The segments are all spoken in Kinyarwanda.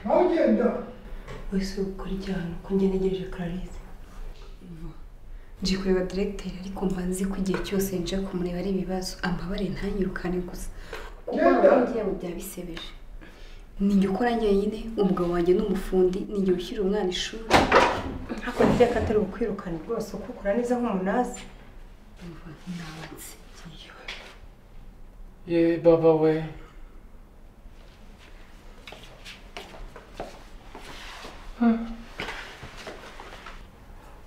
Aho ugenda? Wese ukurikirana uko njye negereje Clarisse. Nje kureba directeur ariko mba nzi ko igihe cyose nje kumureba ari ibibazo ambabare ntanyirukane gusa. Kuko nabagiye mu byabisebeje. Ninjye ukora njyenyine umugabo wanjye n'umufundi ninjye ushyira umwana ishuri. Hako ngiye katari ukwirukana rwose uko ukora neza nk'umunazi. Umva nabatse. Ye baba we.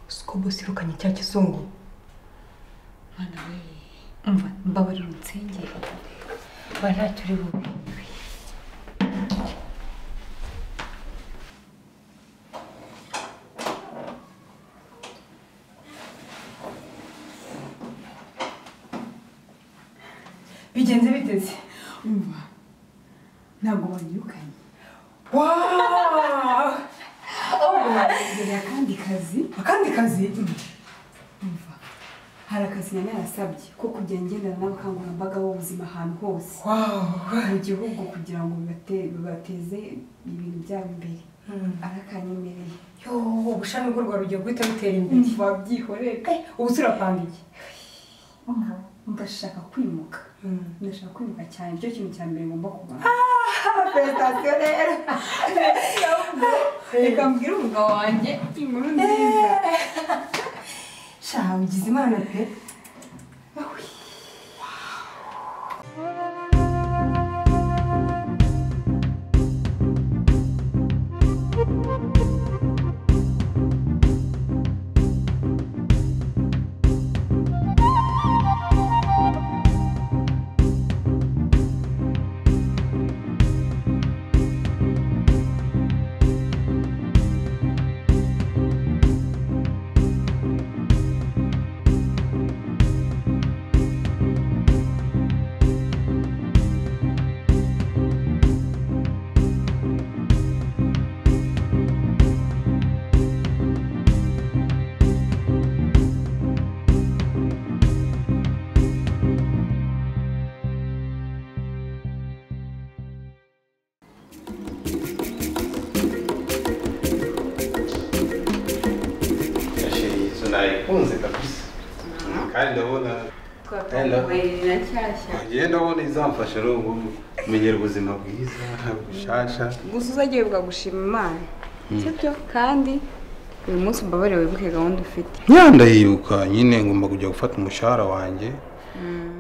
Siko bosi rukanye cya kizungu. Mwana we. Umva mbabarira unsengere. Ba ntacyo uri bube. Bigenze biteze. Umva. Ntabwo banyirukanye. Wow! Ngira akandi kazi. Umva. Hari akazi narasabye ko kujya ngendana n'abakangurambaga b'ubuzima ahantu hose. Mu gihugu kugira ngo bibateze ibintu byabo imbere. Arakanyemereye. Yo, ubushami bw'u Rwanda rugiye guhita bitera imbere. Babyihorere. Ubu turapanga iki? Ndashaka kwimuka. Ndashaka kwimuka cyane. Nicyo kintu cya mbere ngomba kuba. Prestation rero. Reka mbwire umugabo wanjye inkuru nziza. Sha ugize imana pe. Naikunze kabisa. Kandi ndabona ndabona izamfasha rero kumenyera ubuzima bwiza bushasha. Gusa uzagiye gushima Imana. Sibyo kandi uyu munsi mbabare wibuke gahunda ufite. Nyandayibuka nyine ngomba kujya gufata umushahara wanjye.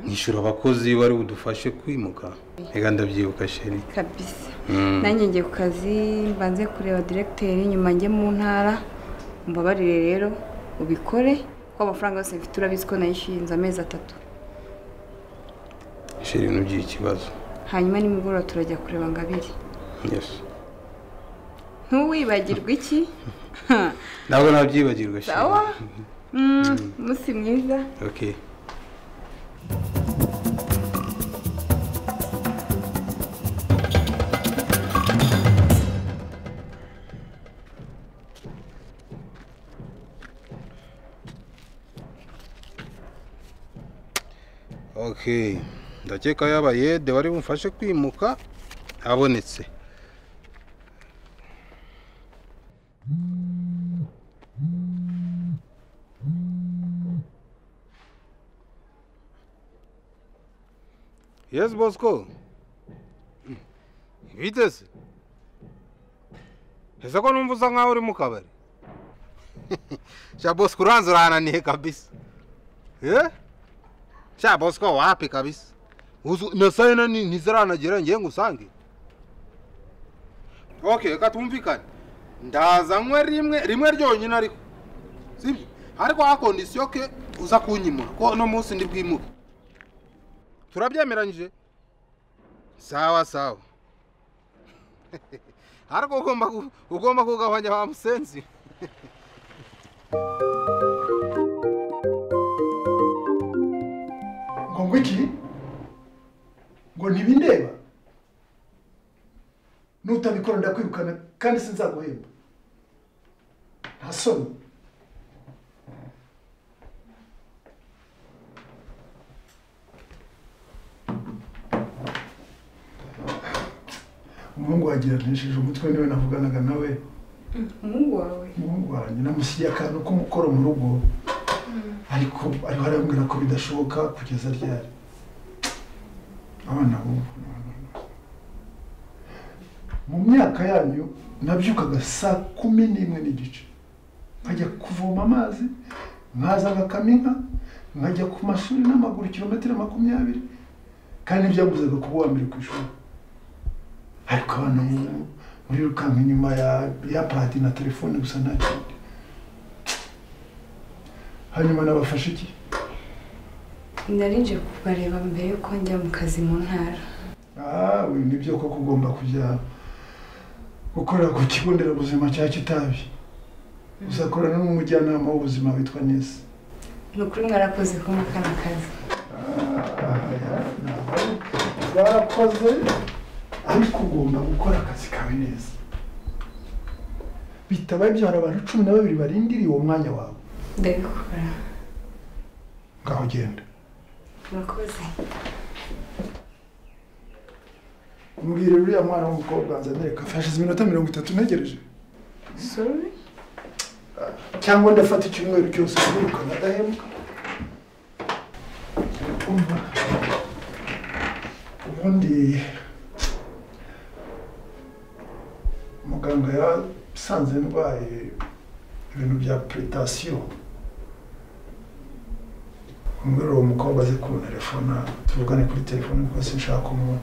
Nishura abakozi bari budufashe kwimuka. Ega ndabyibuka sheri. Kabisa. Nanjye ngiye ku kazi mbanze kureba directeur nyuma njye mu ntara. Mbabarire rero ubikore ko amafaranga yose mfite urabizi ko nayishinze amezi 3. Sheri nugiye ikibazo. Hanyuma nimugoroba turajya kureba Ngabire. Yes. Ntuwibagirwe iki? Ntabwo nabyibagirwa sheri. Sawa. Musi mwiza. Okay. Okay, ndakeka yabayede bari bumfashe kwimuka abonetse. Yes, Bosco. Vitesse. Ese ko numva usa nkaho uri mu kabari. Sha Bosco uranzurana kabisa. Sha Bosco wapi kabisa. Na sayina ntizaranagera ngiye ngusange. Okay, reka tumvikane. Ndaza nkwe rimwe ryonyine ariko. Sibyo? Ariko ha condition ke uza kunyimura ko no munsi ndi bwimuke. Turabyemeranyije? Sawa sawa. Ariko ugomba kugabanya ba musenzi. Ngo iki? Ngo ntibindeba? Nutabikora ndakwirukana kandi sinzaguhemba. Nta soni. umuhungu wagiranishije umutwe niwe navuganaga nawe. Umuhungu wawe? Umuhungu wanjye namusigiye akantu k'umukoro mu rugo, ariko ariho arambwira ko bidashoboka kugeza ryari. Abana b'ubu mu myaka yanyu nabyukaga saa 11:15 nkajya kuvoma amazi, nkaza ngakama inka, nkajya ku mashuri n'amaguru kilometero 20, kandi byabuzaga kuba uwa mbere ku ishuri. Ariko abana muri rukanka inyuma ya padi na telefone gusa nta kindi. Hanyuma nabafashe iki? Narinje kubareba mbere yuko njya mu kazi mu ntara. We nibyo ko kugomba kujya gukorera ku kigo nderabuzima cya Kitabi. Uzakorana n'umujyanama w'ubuzima witwa Nesi. Nukuri mwarakoze ko mukana kazi. Warakoze, ariko ugomba gukora akazi kawe neza. Bitabaye ibyo hari abantu 12 barindiriye uwo mwanya wawe. Ndabikora. Ngaho genda. Murakoze. Mbwira uriya mwana w'umukobwa nzanire kafe, hashize iminota 30 ntegereje. Sorry? Cyangwa ndafata icyumweru cyose wirukana adahembwa. Umva. Ubundi muganga yasanze ndwaye ibintu bya pretation. Umwere uwo mukobwa azi kuntelefona tuvugane kuri telefone kuko sinshaka kumubona.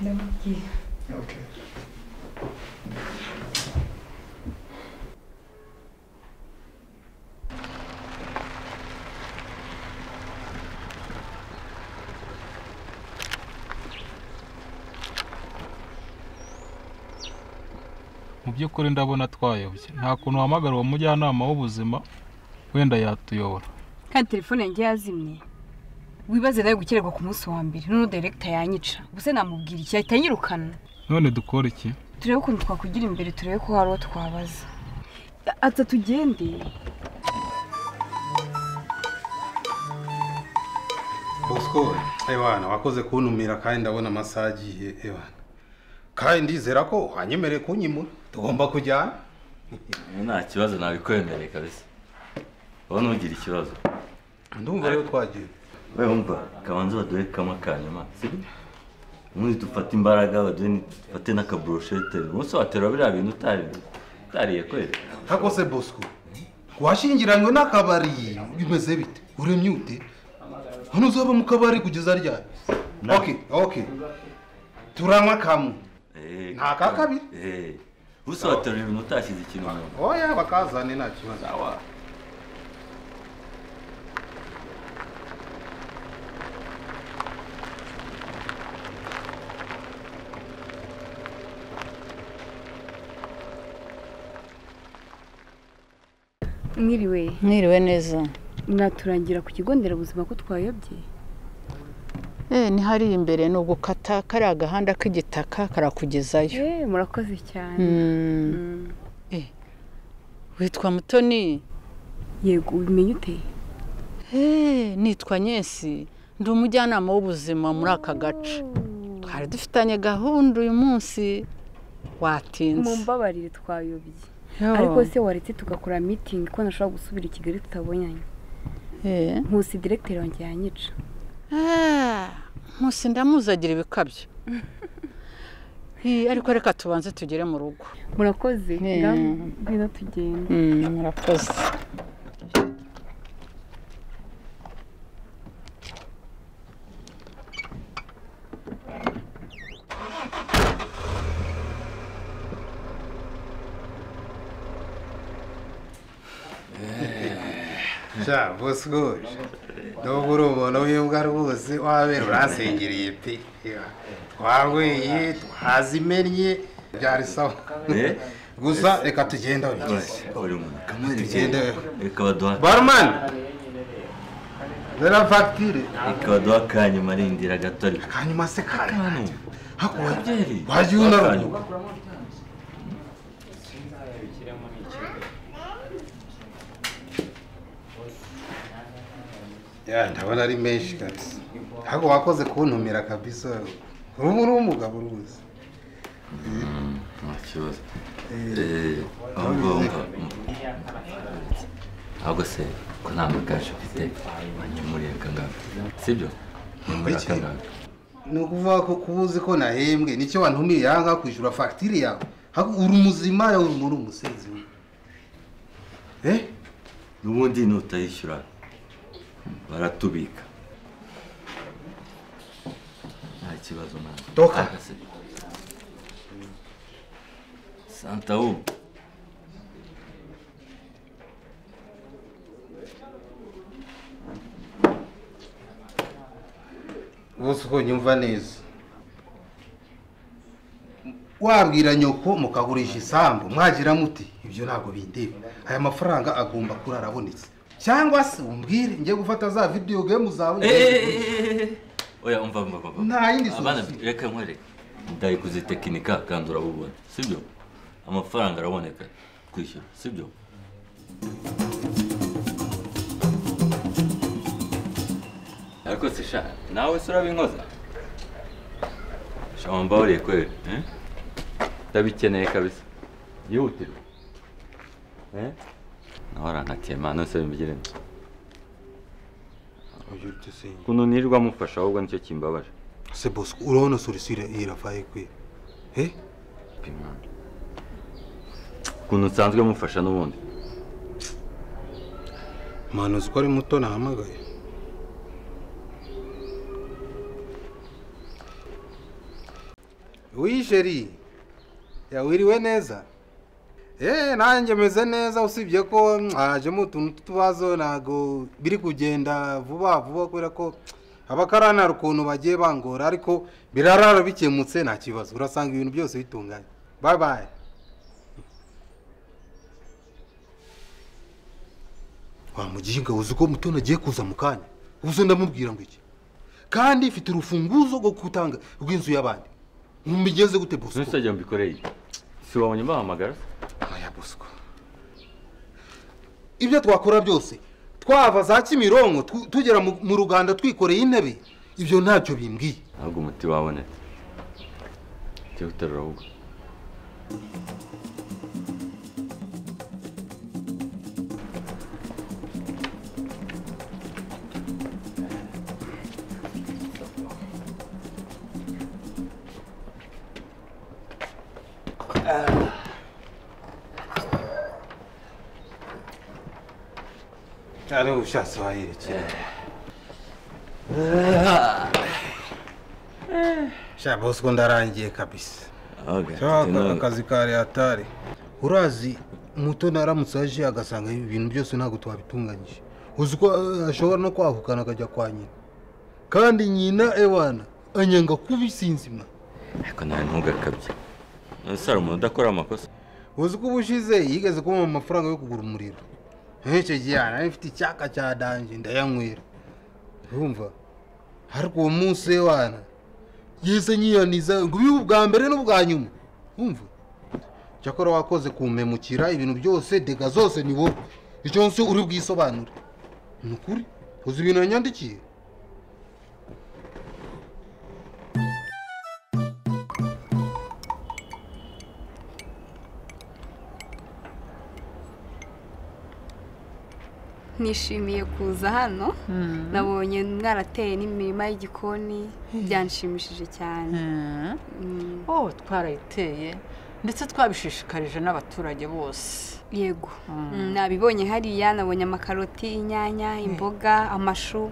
Ndamubwiye. Okay. Mu by'ukuri ndabona twayobye, nta kuntu wahamagara uwo mujyanama w'ubuzima wenda yatuyobora. Kandi telefone yanjye yazimye. Wibaze nawe gukererwa ku munsi wa mbere, none director yanyica. Ubuse namubwira iki ahita yirukana. None dukora iki? Turebe ukuntu twakugira imbere, turebe ko hari uwo twabaza. Ata tugende. Bosco, ewana wakoze kuntumira kandi ndabona amasaha agiye ewana. Kandi ndizera ko wanyemereye kunyimura. Tugomba kujyana. Nta kibazo nabikwemereye kabisa. Wowe ntugira ikibazo. Ndumva rero twagiye. Wewe umva kabanza baduhe kama kanyuma. Sibyo? Muri dufata imbaraga baduhe dufate n'akabrochette. Umunsi watera biriya bintu utariye kweli. Hako se Bosco. Washingiranywe n'akabari bimeze bite? Uremye ute? Hano uzaba mu kabari kugeza ryari? Okay. Turanywa kamwe. Nta kakabiri. Umunsi watera ibintu utashyize ikintu mu. Oya bakazane nta kibazo. Awa. Mwiriwe neza. Naturangira ku kigo nderabuzima ko twayobye. Ni hari imbere no gukata kari agahanda k'igitaka karakugezayo. Murakoze cyane. Witwa Mutoni? Yego, ubimenye ute? Nitwa Nyesi. Ndi umujyanama w'ubuzima muri aka gace. Twari dufitanye gahunda uyu munsi. Watinze. Mumbabarire twayobye. Ariko se waretse tugakora meeting ko nashobora gusubira i Kigali tutabonyanye. Nkusi director wanjye yanyica. Nkusi ndamuzagira ibikabyo. Ariko reka tubanze tugere mu rugo. Murakoze. Ngwino tugende. Murakoze. Bosco. Ndogura umuntu w'imbwa rwose wabera urasengereye pe. Twagweye twazimennye byari sawa. Gusa reka tugenda bigize. Tugende. Reka baduha. Barman. Zera facture. Reka baduha kanyuma arindira gato ariko. Kanyuma se kanyuma. Hakubyeri. Wajyuna rugo. Ndabona ari menshi kabisa. Hago wakoze kuntumira kabisa. Ubu uri umugabo rwose. nta kibazo ahubwo se ko nta magaje ufite wanyemuriye kangahe sibyo nyemuriye kangahe ni ukuvuga ko kubuzi ko nahembwe nicyo wantumiye yanga kwishyura fagitire yawe uri umuzima yawe uri umusenzi n'ubundi nutayishyura baratubika nta kibazo mwana toka santa ubu bose uko nyumva neza wabwira nyoko mukagurisha isambu mwagira muti ibyo ntabwo bindeba aya mafaranga agomba kurara abonetse cyangwa se umbwire njye gufata za video game zawe oya umva nta yindi abana reka nkwereke ndayi kuzitekinika kandi urabubona sibyo amafaranga araboneka kwishyura sibyo ariko se sha nawe se urabinkoza sha wambabariye kweli ndabikeneye kabisa yihutirwa nawe arankatiye mana se mbigire kuno nirirwa mufasha ahubwo nicyo kimbabaje se Bosco urabona sorisire irafaye kwe pimana kuno nsanzwe mufasha n'ubundi mano uzi ko ari muto nahamagaye wisheri yawiriwe neza nanjye meze neza usibye ko hajemo utuntu tw'utubazo ntago biri kugenda vuba vuba kubera ko abakarani hari ukuntu bagiye bangora ariko birarara bikemutse nta kibazo urasanga ibintu byose bitunganye bye bye wamuginga uzi ko mutoni agiye kuza mu kanya ubuze ndamubwira ngo iki kandi ifite urufunguzo rwo gutanga rw'inzu y'abandi mumigeze gute Bosco ntusajya mbikoreye si wabonye mbahamagara aya Bosco ibyo twakora byose twava za Kimironko tugera mu Ruganda twikoreye intebe ibyo ntacyo bimbwiye ntabwo umuti wabonetse cyo uterura ahubwo cyane ushatse wayerekeye sha Bosco ndarangiye kabisa akazi kari hatari urazi muto naramutse aje agasanga ibintu byose ntabwo twabitunganyije uzi ko ashobora no kwahukana akajya kwa nyina kandi nyina ewana anyanga kubisinzima ariko nawe ntugakabye ese hari umuntu udakora amakosa uzi ko ubushize yigeze kubona amafaranga yo kugura umuriro icyo gihe nari mfite icyaka cya danje ndayanywera urumva ariko uwo munsi wana yeze nyiyaniza ngo ubibe ubwa mbere n'ubwa nyuma urumva cyakora wakoze kumpemukira ibintu byose dega zose ni wowe icyo nsi uri bwisobanure ni ukuri uzi ibintu yanyandikiye nishimiye kuza hano nabonye mwarateye n'imirima y'igikoni byanshimishije cyane twarayiteye ndetse twabishishikarije n'abaturage bose yego nabibonye hariya nabonye amakaroti inyanya imboga amashu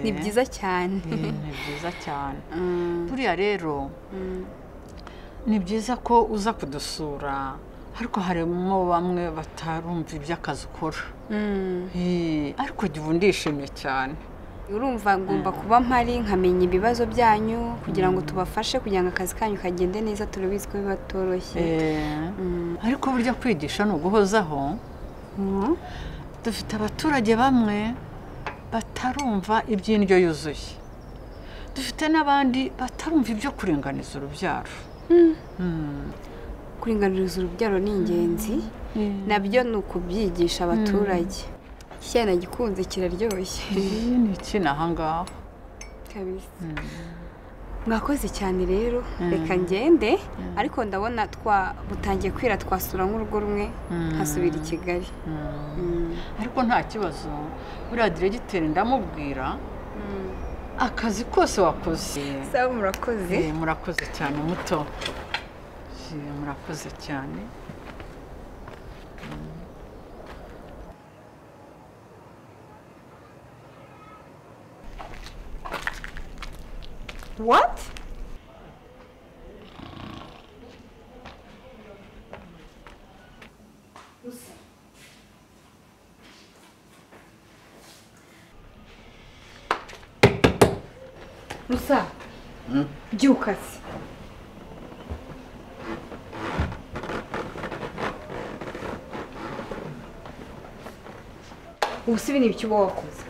ni byiza cyane ni byiza cyane buriya rero ni byiza ko uza kudusura ariko harimo bamwe batarumva iby'akazi ukora ariko ubu ndishimye cyane urumva ngomba kuba mpari nkamenya ibibazo byanyu kugira ngo tubafashe kugira ngo akazi kanyu kagende neza turabizi ko biba bitoroshye ariko burya kwigisha ni uguhozaho dufite abaturage bamwe batarumva iby'indyo yuzuye dufite n'abandi batarumva ibyo kuringaniza urubyaro kuringaniza urubyaro ni ingenzi nabyo ni ukubyigisha abaturage icyana gikunze kiraryoshye ni iki aha ngaha kabisa mwakoze cyane rero reka ngende ariko ndabona butangiye kwira twasura nk'urugo rumwe hasubira i Kigali ariko nta kibazo buriya diregiteri ndamubwira akazi kose wakoze sawa murakoze murakoze cyane muto murakoze cyane What? Musa. Byuka se. Ubu ni ibiki uba wakoze?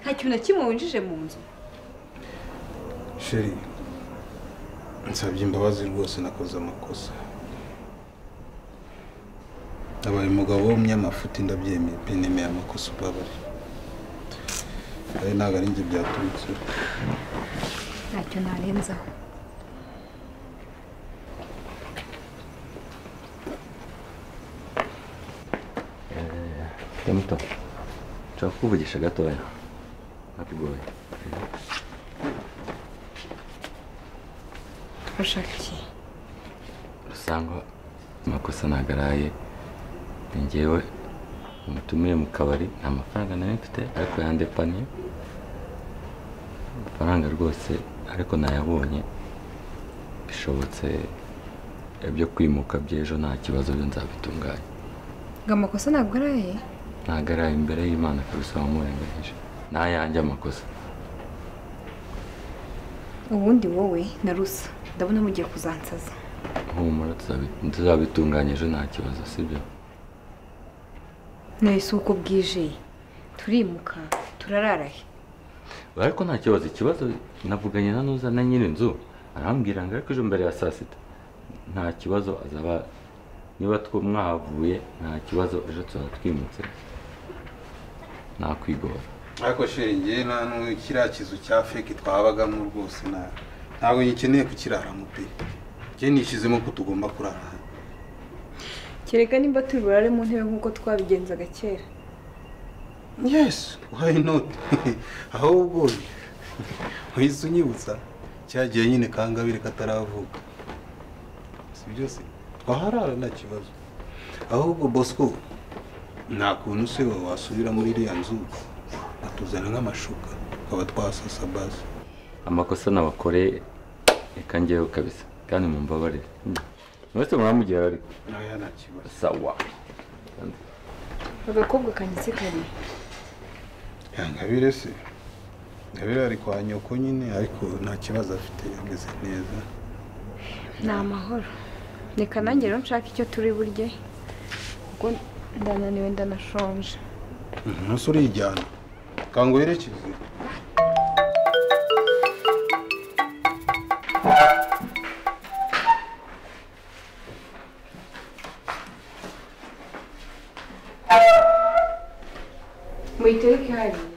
Nta kintu na kimwe winjije mu nzu. Sheri, nsabye imbabazi rwose nakoze amakosa. Abaye umugabo w'umunyamafuti ndabyemeye pe nemeye amakosa ubabare. Ntabwo ari njye byaturutse. Ntacyo narenzaho. Muto, nshaka kukuvugisha gatoya. Ntakugoye. Ushaka iki? Usanga amakosa nagaraye. Njyewe umutumire mu kabari nta mafaranga nari mfite ariko yandepanye. Amafaranga rwose ariko nayabonye. Bishobotse ibyo kwimuka by'ejo nta kibazo byo nzabitunganya. Ngo amakosa ntabwo araye? Ntabwo araye imbere y'Imana kabisa wamurenganyije. Nayanjye amakosa. Ubundi wowe na Rusa ndabona mugiye kuzansaza. Humura tuzabitunganya ejo nta kibazo sibyo? Nahise uko bwije turimuka turararahe. Ariko nta kibazo ikibazo navuganye na Nuza na nyiri inzu arambwira ngo ariko ejo mbere ya saa sita nta kibazo azaba niba mwahavuye nta kibazo ejo tuzaba twimutse nta kwigora. Ariko sheri njye nta kiriya kizu cya feke twabagamo rwose ntabwo ngikeneye kukiraramo pe. Njye nishyizemo ko tugomba kurara. Kereka nimba turi burare mu ntebe nk'uko twabigenzaga kera. Yes, why not? Ahubwo uhise unyibutsa cyagiye nyine Kangabire kataravuka. Si byose twaharara nta kibazo. Ahubwo Bosco nta kuntu se wasubira muri iriya nzu atuzana nk'amashuka akaba twasasa basi. Amakosa nabakoreye reka njyewe kabisa kandi mumbabarire. Mwese muramugira ariko Naya nta kibazo. Sawa. Agakobwa kanyitse kare. Kangabire se Ngabire ari kwa nyoko nyine ariko nta kibazo afite ameze neza. Ni amahoro. Reka nanjye rero nshaka icyo turi burye kuko ndananiwe ndanashonje. Ntusi urijyana kanguherekeze. Muyitereke hariya.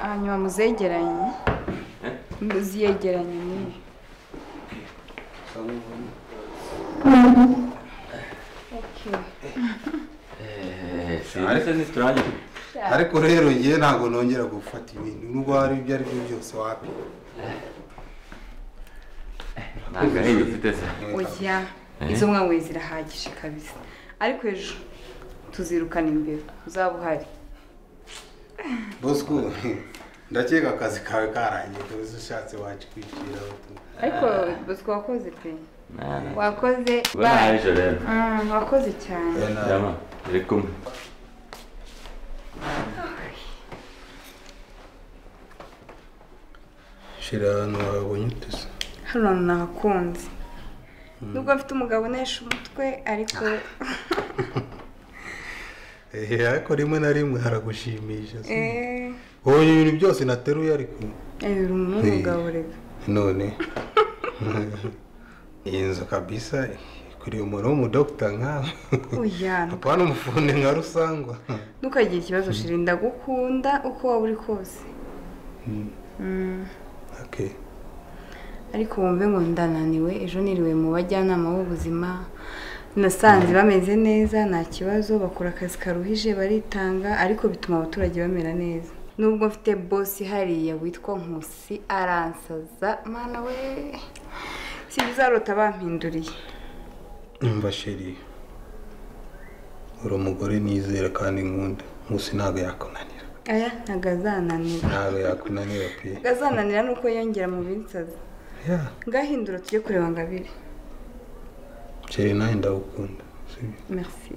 Hanyuma muzegeranye. Muziyegeranye niyo. Ariko rero ngiye ntabwo nongera gufata ibintu nubwo hari ibyo ari byo byose wapi. Ntabwo ari ufite se. Oya, izo mwawe zirahagije kabisa. Ariko ejo tuzirukana imbere uzaba uhari. Bosco ndakeka akazi kawe karangiye kabisa ushatse wacu kwicira. Ariko Bosco wakoze pe. Wakoze. Bye rero. Wakoze cyane. Yama, iri kumwe. Shira hano wabonye utese. Hano nahakunze. Nubwo afite umugabo unesha umutwe ariko Ariko rimwe na rimwe haragushimisha. ubonye ibintu byose nateruye ariko uri umugabo reka none iyi nzu kabisa ikwiriye umuntu w'umudokita nkawe apana umufundi nka rusangwa ntukagire ikibazo shiri ndagukunda uko waba uri kose ariko wumve ngo ndananiwe ejo niriwe mu bajyanama b'ubuzima nasanze bameze neza nta kibazo bakora akazi karuhije baritanga ariko bituma abaturage bamera neza nubwo mfite bosi hariya witwa Nkusi aransaza mana we si bizarota bampinduriye umva sheri uri umugore nizera kandi nkunda Nkusi ntabwo yakunanira aya ntabwo azananira ntabwo yakunanira pe azananira nuko yongera mu binsaza ngahindura tujye kureba Ngabire sheri nawe ndagukunda merci